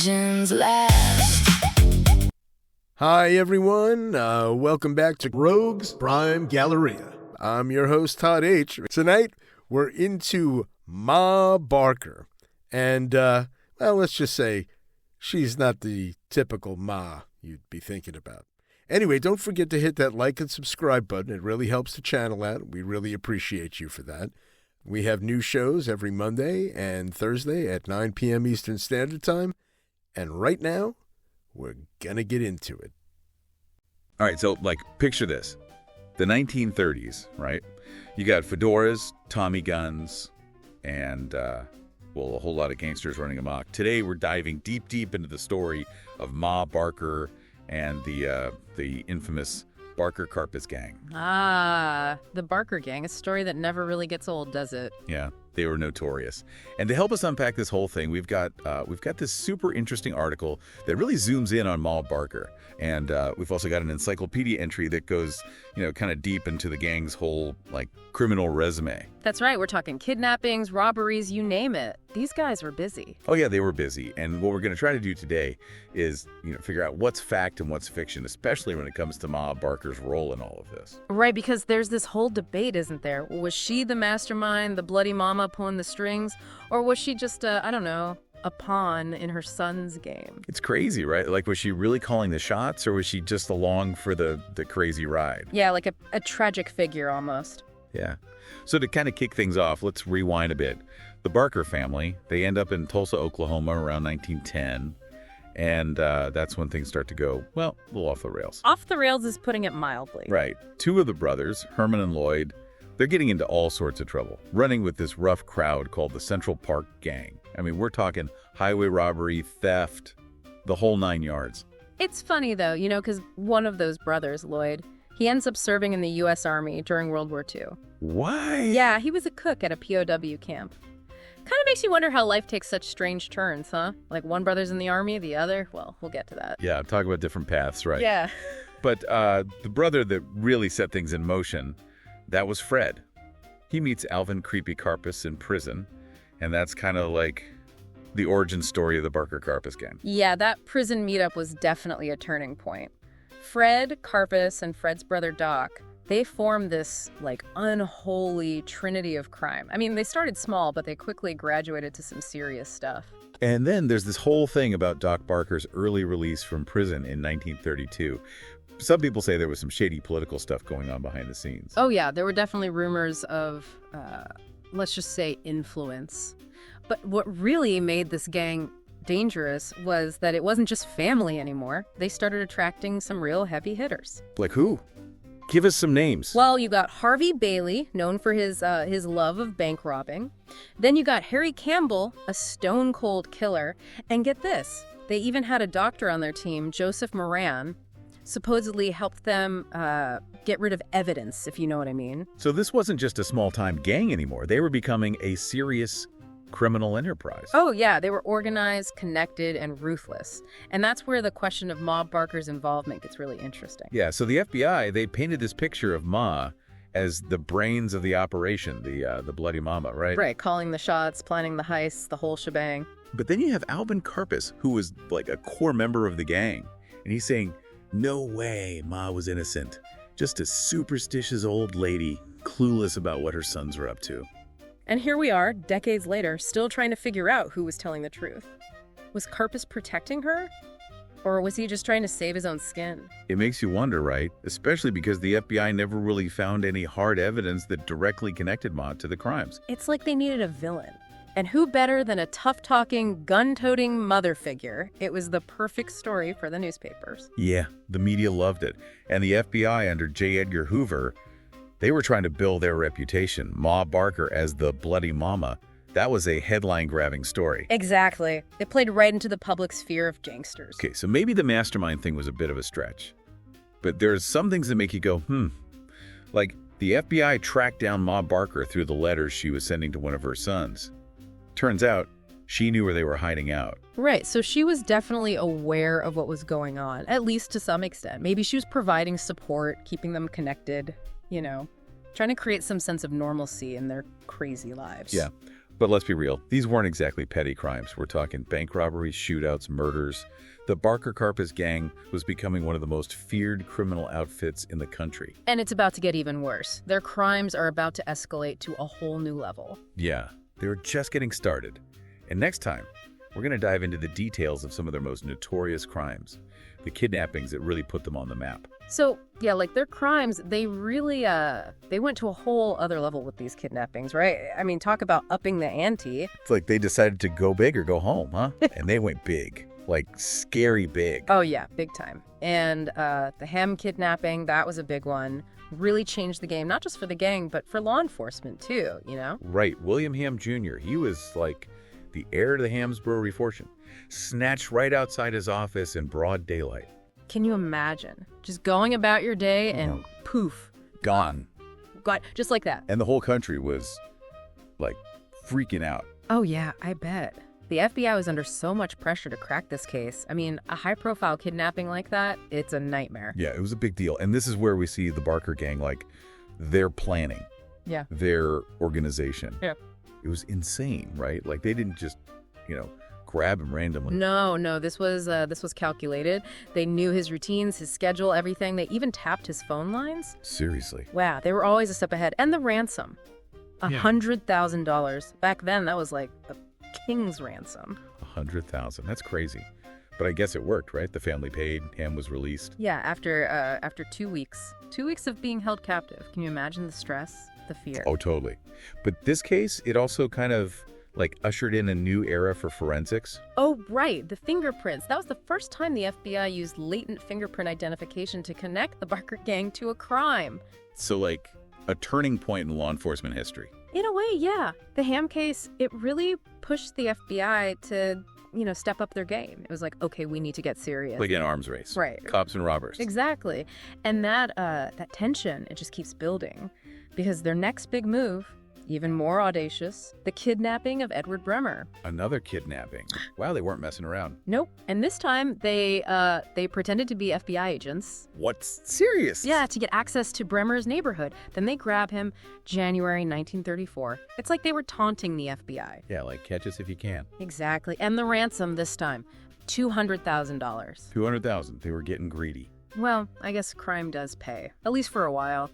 legends last. Hi, everyone. Welcome back to Rogues Crime Galleria. I'm your host, Todd H. Tonight, we're into Ma Barker. And, well, let's just say she's not the typical Ma you'd be thinking about. Anyway, don't forget to hit that like and subscribe button. It really helps the channel out. We really appreciate you for that. We have new shows every Monday and Thursday at 9 p.m. Eastern Standard Time. And right now, we're gonna get into it. All right, so, picture this. The 1930s, right? You got fedoras, Tommy guns, and, a whole lot of gangsters running amok. Today, we're diving deep into the story of Ma Barker and the infamous Barker-Karpis Gang. Ah, the Barker Gang, a story that never really gets old, does it? Yeah, they were notorious. And to help us unpack this whole thing, we've got this super interesting article that really zooms in on Ma Barker. And we've also got an encyclopedia entry that goes, kind of deep into the gang's whole, criminal resume. That's right. We're talking kidnappings, robberies, you name it. These guys were busy. Oh, yeah, they were busy. And what we're going to try to do today is, figure out what's fact and what's fiction, especially when it comes to Ma Barker's role in all of this. Right, because there's this whole debate, isn't there? Was she the mastermind, the bloody mama pulling the strings? Or was she just, a pawn in her son's game? It's crazy, right? Was she really calling the shots, or was she just along for the crazy ride? Yeah, like a tragic figure almost. Yeah. So to kind of kick things off, let's rewind a bit. The Barker family, they end up in Tulsa, Oklahoma around 1910. And that's when things start to go, a little off the rails. Off the rails is putting it mildly. Right. Two of the brothers, Herman and Lloyd, they're getting into all sorts of trouble, running with this rough crowd called the Central Park Gang. I mean, we're talking highway robbery, theft, the whole 9 yards. It's funny, though, because one of those brothers, Lloyd, he ends up serving in the U.S. Army during World War II. Why? Yeah, he was a cook at a POW camp. Kind of makes you wonder how life takes such strange turns, huh? Like one brother's in the Army, the other, well, we'll get to that. Yeah, talk about different paths, right? Yeah. But the brother that really set things in motion, that was Fred. He meets Alvin Creepy Karpis in prison, and that's kind of like the origin story of the Barker-Karpis Gang. Yeah, that prison meetup was definitely a turning point. Fred, Karpis, and Fred's brother Doc, they formed this, unholy trinity of crime. I mean, they started small, but they quickly graduated to some serious stuff. And then there's this whole thing about Doc Barker's early release from prison in 1932. Some people say there was some shady political stuff going on behind the scenes. Oh, yeah, there were definitely rumors of, let's just say, influence. But what really made this gang dangerous was that it wasn't just family anymore. They started attracting some real heavy hitters. Like who? Give us some names. Well, you got Harvey Bailey, known for his love of bank robbing. Then you got Harry Campbell, a stone-cold killer. And get this, they even had a doctor on their team, Joseph Moran, supposedly helped them get rid of evidence, if you know what I mean. So this wasn't just a small-time gang anymore. They were becoming a serious criminal enterprise. Oh, yeah. They were organized, connected, and ruthless. And that's where the question of Ma Barker's involvement gets really interesting. Yeah, so the FBI, they painted this picture of Ma as the brains of the operation, the Bloody Mama, right? Right, calling the shots, planning the heists, the whole shebang. But then you have Alvin Karpis, who was a core member of the gang. And he's saying, no way Ma was innocent. Just a superstitious old lady, clueless about what her sons were up to. And here we are, decades later, still trying to figure out who was telling the truth. Was Karpis protecting her? Or was he just trying to save his own skin? It makes you wonder, right? Especially because the FBI never really found any hard evidence that directly connected Ma to the crimes. It's like they needed a villain. And who better than a tough-talking, gun-toting mother figure? It was the perfect story for the newspapers. Yeah, the media loved it. And the FBI under J. Edgar Hoover, they were trying to build their reputation. Ma Barker as the Bloody Mama. That was a headline-grabbing story. Exactly. It played right into the public's fear of gangsters. Okay, so maybe the mastermind thing was a bit of a stretch. But there's some things that make you go, Like, the FBI tracked down Ma Barker through the letters she was sending to one of her sons. Turns out, she knew where they were hiding out. Right, so she was definitely aware of what was going on, at least to some extent. Maybe she was providing support, keeping them connected, trying to create some sense of normalcy in their crazy lives. Yeah. But let's be real, these weren't exactly petty crimes. We're talking bank robberies, shootouts, murders. The Barker-Karpis Gang was becoming one of the most feared criminal outfits in the country. And it's about to get even worse. Their crimes are about to escalate to a whole new level. Yeah, they were just getting started. And next time, we're going to dive into the details of some of their most notorious crimes, the kidnappings that really put them on the map. So, yeah, like their crimes, they really, they went to a whole other level with these kidnappings, right? I mean, talk about upping the ante. It's like they decided to go big or go home, huh? And they went big, like scary big. Oh, yeah, big time. And the Ham kidnapping, that was a big one. Really changed the game, not just for the gang, but for law enforcement, too, you know? Right. William Ham Jr., he was like the heir to the Ham's Brewery fortune, snatched right outside his office in broad daylight. Can you imagine? Just going about your day and poof. Gone. God, just like that. And the whole country was, like, freaking out. Oh, yeah, I bet. The FBI was under so much pressure to crack this case. I mean, a high-profile kidnapping like that, it's a nightmare. Yeah, it was a big deal. And this is where we see the Barker gang, like, their planning. Yeah. Their organization. Yeah. It was insane, right? Like, they didn't just, grab him randomly. No, this was calculated. They knew his routines, his schedule, everything. They even tapped his phone lines. Seriously. Wow, they were always a step ahead. And the ransom, $100,000. Back then, that was like a king's ransom. $100,000. That's crazy. But I guess it worked, right? The family paid. Ham was released. Yeah, after 2 weeks. 2 weeks of being held captive. Can you imagine the stress, the fear? Oh, totally. But this case, it also kind of ushered in a new era for forensics. Oh, right. The fingerprints. That was the first time the FBI used latent fingerprint identification to connect the Barker gang to a crime. So, a turning point in law enforcement history. In a way, yeah. The Ham case, it really pushed the FBI to, step up their game. It was like, okay, we need to get serious. Like an arms race. Right. Cops and robbers. Exactly. And that tension, it just keeps building. Because their next big move, even more audacious, the kidnapping of Edward Bremer. Another kidnapping. Wow, they weren't messing around. Nope. And this time, they pretended to be FBI agents. What's serious? Yeah, to get access to Bremer's neighborhood. Then they grab him January 1934. It's like they were taunting the FBI. Yeah, catch us if you can. Exactly. And the ransom this time, $200,000. $200,000. They were getting greedy. Well, I guess crime does pay, at least for a while.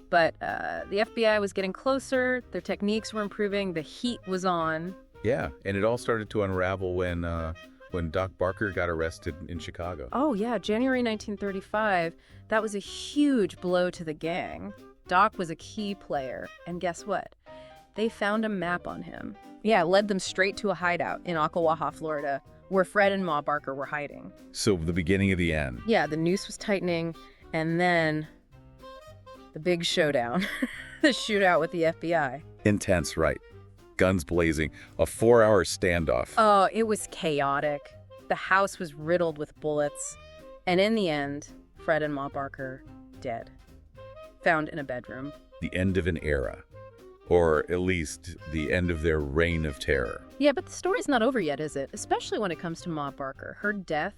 But the FBI was getting closer, their techniques were improving, the heat was on. Yeah, and it all started to unravel when Doc Barker got arrested in Chicago. Oh, yeah, January 1935. That was a huge blow to the gang. Doc was a key player, and guess what? They found a map on him. Yeah, it led them straight to a hideout in Ocklawaha, Florida, where Fred and Ma Barker were hiding. So the beginning of the end. Yeah, the noose was tightening, and then the big showdown, the shootout with the FBI. Intense, right. Guns blazing, a 4-hour standoff. Oh, it was chaotic. The house was riddled with bullets. And in the end, Fred and Ma Barker dead. Found in a bedroom. The end of an era. Or at least the end of their reign of terror. Yeah, but the story's not over yet, is it? Especially when it comes to Ma Barker. Her death,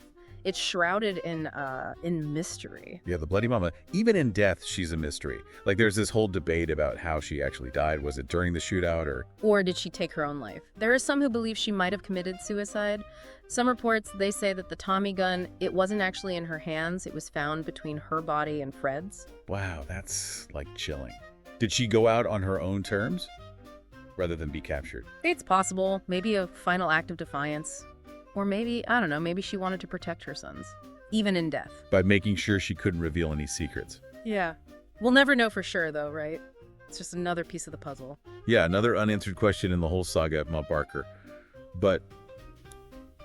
it's shrouded in mystery. Yeah, the Bloody Mama. Even in death, she's a mystery. There's this whole debate about how she actually died. Was it during the shootout or did she take her own life? There are some who believe she might have committed suicide. Some reports, they say that the Tommy gun, it wasn't actually in her hands. It was found between her body and Fred's. Wow, that's chilling. Did she go out on her own terms rather than be captured? It's possible. Maybe a final act of defiance. Or maybe, I don't know, maybe she wanted to protect her sons, even in death. By making sure she couldn't reveal any secrets. Yeah. We'll never know for sure, though, right? It's just another piece of the puzzle. Yeah, another unanswered question in the whole saga of Ma Barker. But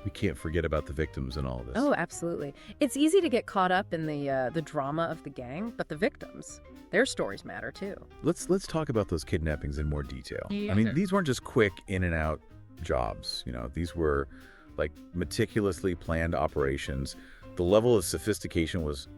we can't forget about the victims in all of this. Oh, absolutely. It's easy to get caught up in the drama of the gang, but the victims, their stories matter, too. Let's talk about those kidnappings in more detail. Yeah. I mean, these weren't just quick in and out jobs. These were meticulously planned operations. The level of sophistication was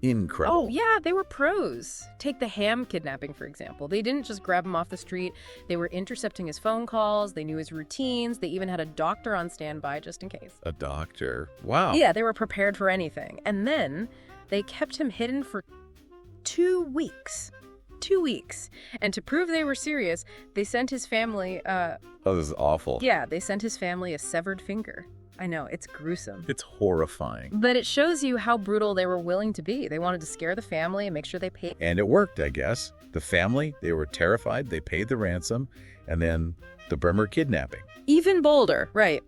incredible. Oh, yeah, they were pros. Take the Ham kidnapping, for example. They didn't just grab him off the street. They were intercepting his phone calls. They knew his routines. They even had a doctor on standby just in case. A doctor? Wow. Yeah, they were prepared for anything. And then they kept him hidden for 2 weeks. 2 weeks. And to prove they were serious, they sent his family, Oh, this is awful. yeah, they sent his family a severed finger. I know, it's gruesome. It's horrifying. But it shows you how brutal they were willing to be. They wanted to scare the family and make sure they paid. And it worked, I guess. The family, they were terrified. They paid the ransom. And then the Bremer kidnapping. Even bolder, right.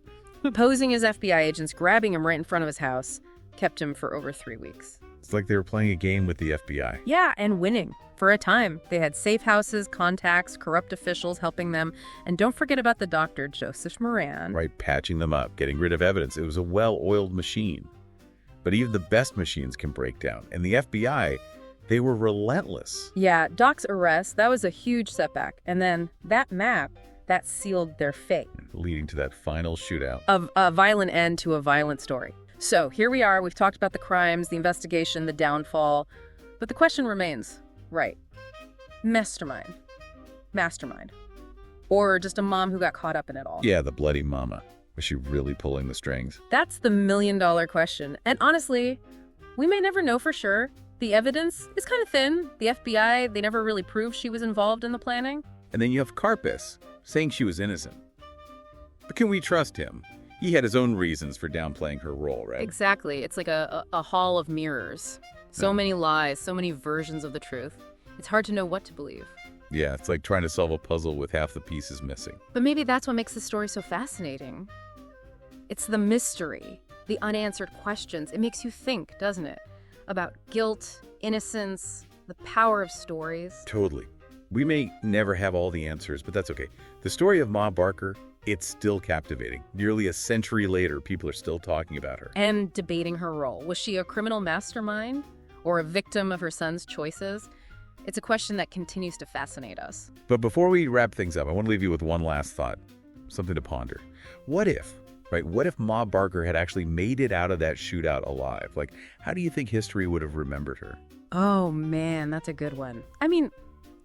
Posing as FBI agents, grabbing him right in front of his house, kept him for over 3 weeks. It's like they were playing a game with the FBI. Yeah, and winning. For a time. They had safe houses, contacts, corrupt officials helping them. And don't forget about the doctor, Joseph Moran. Right, patching them up, getting rid of evidence. It was a well-oiled machine. But even the best machines can break down. And the FBI, they were relentless. Yeah, Doc's arrest, that was a huge setback. And then that map, that sealed their fate. Leading to that final shootout. Of a violent end to a violent story. So here we are. We've talked about the crimes, the investigation, the downfall. But the question remains, right? Mastermind. Or just a mom who got caught up in it all. Yeah, the bloody mama. Was she really pulling the strings? That's the million-dollar question. And honestly, we may never know for sure. The evidence is kind of thin. The FBI, they never really proved she was involved in the planning. And then you have Karpis saying she was innocent. But can we trust him? He had his own reasons for downplaying her role, right? Exactly. It's like a hall of mirrors. So many lies, so many versions of the truth. It's hard to know what to believe. Yeah, it's like trying to solve a puzzle with half the pieces missing. But maybe that's what makes the story so fascinating. It's the mystery, the unanswered questions. It makes you think, doesn't it? About guilt, innocence, the power of stories. Totally. We may never have all the answers, but that's okay. The story of Ma Barker, it's still captivating. Nearly a century later, people are still talking about her. And debating her role. Was she a criminal mastermind or a victim of her son's choices? It's a question that continues to fascinate us. But before we wrap things up, I want to leave you with one last thought, something to ponder. What if, right? What if Ma Barker had actually made it out of that shootout alive? Like, how do you think history would have remembered her? Oh, man, that's a good one. I mean,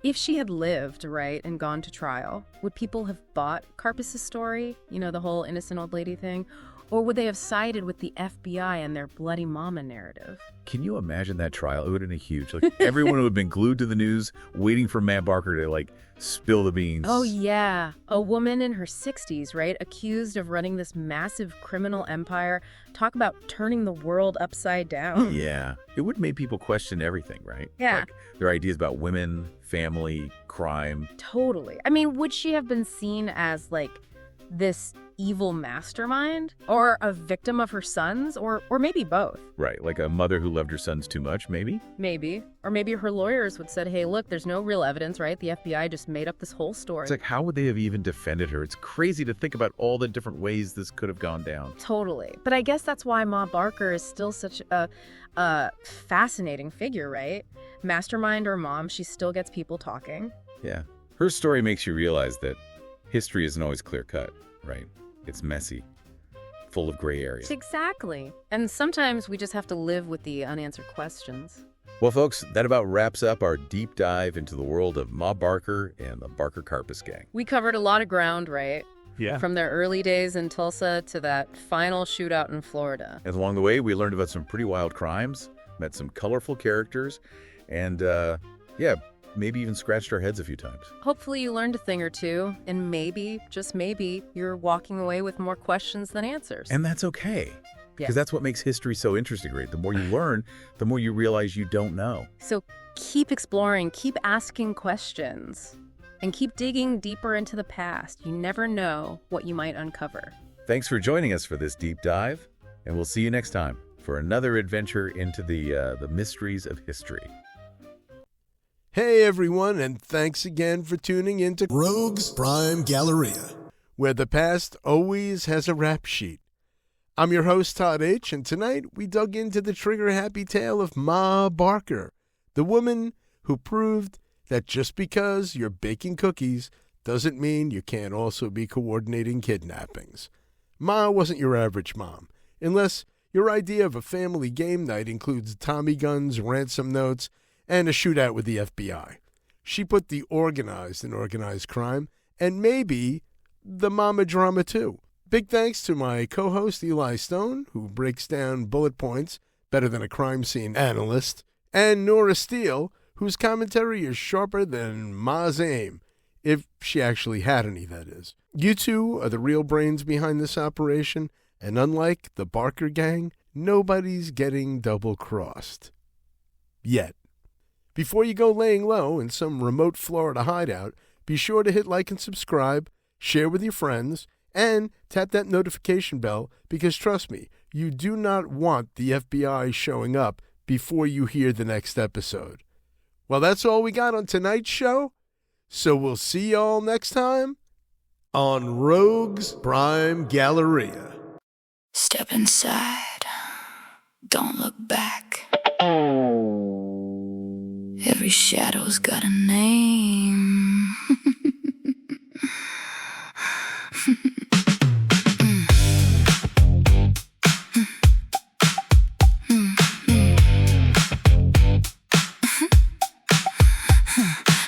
if she had lived, right, and gone to trial, would people have bought Karpis' story? You know, the whole innocent old lady thing? Or would they have sided with the FBI and their bloody mama narrative? Can you imagine that trial? It would have been huge. Like, everyone would have been glued to the news, waiting for Ma Barker to, like, spill the beans. Oh, yeah. A woman in her 60s, right? Accused of running this massive criminal empire. Talk about turning the world upside down. Yeah. It would make people question everything, right? Yeah. Like, their ideas about women, family, crime. Totally. I mean, would she have been seen as, like, this evil mastermind? Or a victim of her sons? Or maybe both. Right. Like a mother who loved her sons too much, maybe? Maybe. Or maybe her lawyers would said, hey, look, there's no real evidence, right? The FBI just made up this whole story. It's like, how would they have even defended her? It's crazy to think about all the different ways this could have gone down. Totally. But I guess that's why Ma Barker is still such a fascinating figure, right? Mastermind or mom, she still gets people talking. Yeah. Her story makes you realize that history isn't always clear-cut, right? It's messy, full of gray areas. Exactly. And sometimes we just have to live with the unanswered questions. Well, folks, that about wraps up our deep dive into the world of Ma Barker and the Barker-Karpis Gang. We covered a lot of ground, right? Yeah. From their early days in Tulsa to that final shootout in Florida. And along the way, we learned about some pretty wild crimes, met some colorful characters, and, maybe even scratched our heads a few times. Hopefully you learned a thing or two, and maybe, just maybe, you're walking away with more questions than answers. And that's okay. Because that's what makes history so interesting, right? The more you learn, the more you realize you don't know. So keep exploring, keep asking questions, and keep digging deeper into the past. You never know what you might uncover. Thanks for joining us for this deep dive, and we'll see you next time for another adventure into the mysteries of history. Hey everyone, and thanks again for tuning into Rogues Crime Galleria, where the past always has a rap sheet. I'm your host, Todd H., and tonight we dug into the trigger-happy tale of Ma Barker, the woman who proved that just because you're baking cookies doesn't mean you can't also be coordinating kidnappings. Ma wasn't your average mom, unless your idea of a family game night includes Tommy guns, ransom notes, and a shootout with the FBI. She put the organized in organized crime, and maybe the mama drama too. Big thanks to my co-host Eli Stone, who breaks down bullet points better than a crime scene analyst, and Nora Steele, whose commentary is sharper than Ma's aim, if she actually had any, that is. You two are the real brains behind this operation, and unlike the Barker gang, nobody's getting double-crossed. Yet. Before you go laying low in some remote Florida hideout, be sure to hit like and subscribe, share with your friends, and tap that notification bell because, trust me, you do not want the FBI showing up before you hear the next episode. Well, that's all we got on tonight's show, so we'll see y'all next time on Rogues Crime Galleria. Step inside, don't look back. Every shadow's got a name.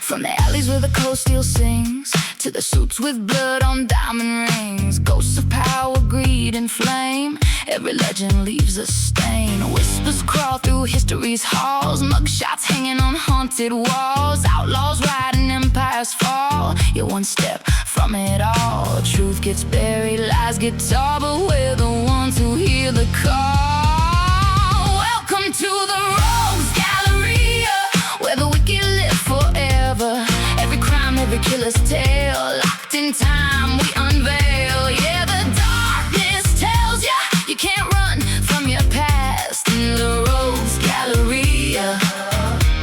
From the alleys where the cold steel sings, to the suits with blood on diamond rings, ghosts of power, greed, and flame. Every legend leaves a stain. Whispers crawl through history's halls, mugshots hanging on haunted walls. Outlaws riding, empires fall. You're one step from it all. Truth gets buried, lies get tall, but we're the ones who hear the call. Welcome to the Rogues Galleria, where the wicked live forever. Every crime, every killer's tale, locked in time, we unveil. Yeah, the darkness tells ya you can't run from your past. In the Rogues Galleria,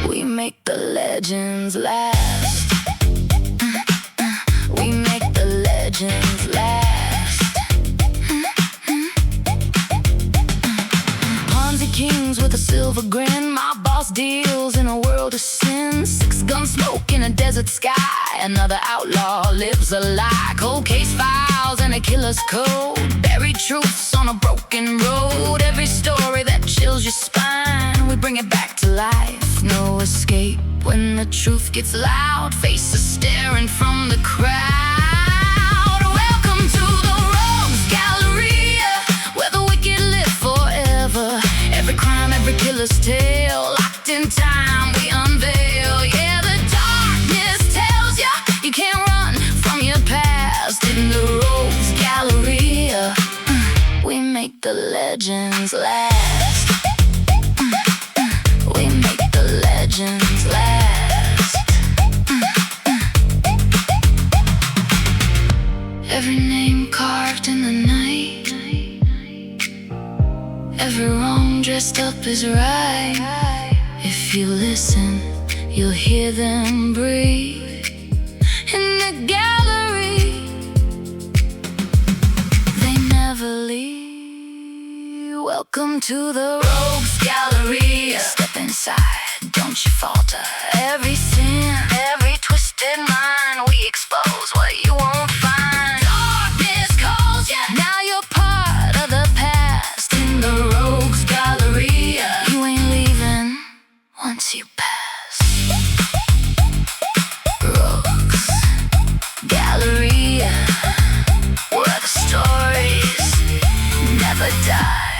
we make the legends last. We make the legends last. Ponzi kings with a silver grin, my boss deals in a world of sin. Six gun smoke in a desert sky, another outlaw lives a lie. Cold case files and a killer's code, buried truths on a broken road. Every story that chills your spine, we bring it back to life. No escape when the truth gets loud, faces staring from the crowd. Welcome to the Rogues Galleria, where the wicked live forever. Every crime, every killer's tale, locked in time, we unveil. Yeah, the darkness tells ya you can't run from your past. In the Rogues Galleria, we make the legends last. We make the legends last. Every name carved in the night, every wrong dressed up is right. If you listen, you'll hear them breathe in the gallery. They never leave. Welcome to the Rogues Galleria. Step inside, don't you falter. Every sin, every twisted mind, we expose what you won't find. Darkness calls ya, now you're part of the past. In the Rogues Galleria, you ain't leaving once you pass. Rogues Galleria, where the stories never die.